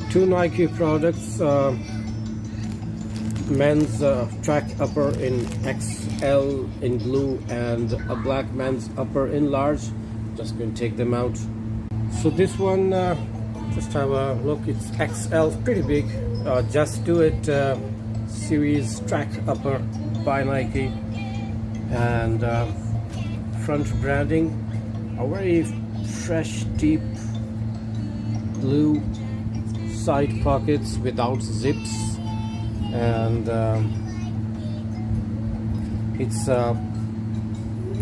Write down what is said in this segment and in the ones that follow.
Two Nike products, men's track upper in XL in blue and a black men's upper in large. Just going to take them out. So this one, just have a look, it's XL, pretty big. Just Do It series track upper by Nike, and front branding, a very fresh deep blue, side pockets without zips, and it's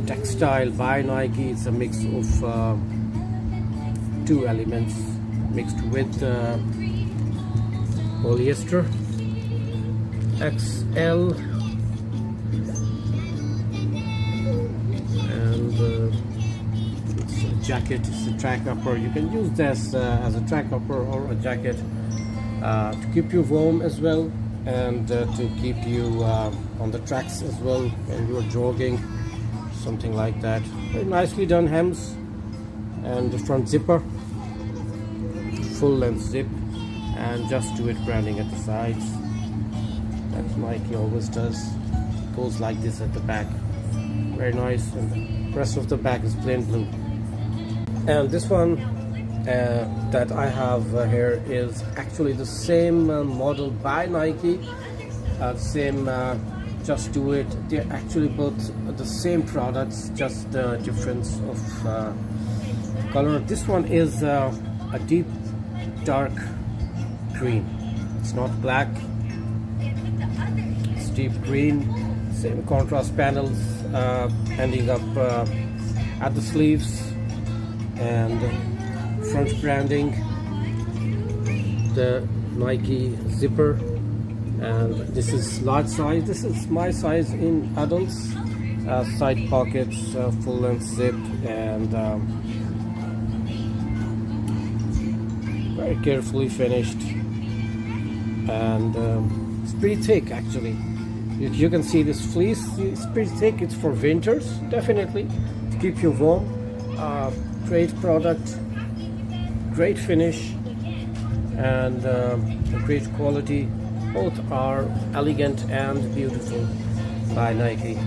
textile by Nike. It's a mix of two elements mixed with polyester. XL, and it's a jacket, it's a track upper. You can use this as a track upper or a jacket to keep you warm as well, and to keep you on the tracks as well when you're jogging, something like that. Very nicely done hems, and the front zipper, full length zip, and Just Do It branding at the sides. That's Nike always does. Goes like this at the back. Very nice, and the rest of the back is plain blue. And this one that I have here is actually the same model by Nike, same Just Do It. They're actually both the same products, just the difference of color. This one is a deep dark green. It's not black, it's deep green. Same contrast panels ending up at the sleeves, and front branding, the Nike zipper, and this is large size. This is my size in adults. Side pockets, full length zip, and very carefully finished, and it's pretty thick actually. You can see this fleece, it's pretty thick. It's for winters, definitely, to keep you warm. Great product, great finish, and great quality. Both are elegant and beautiful by Nike.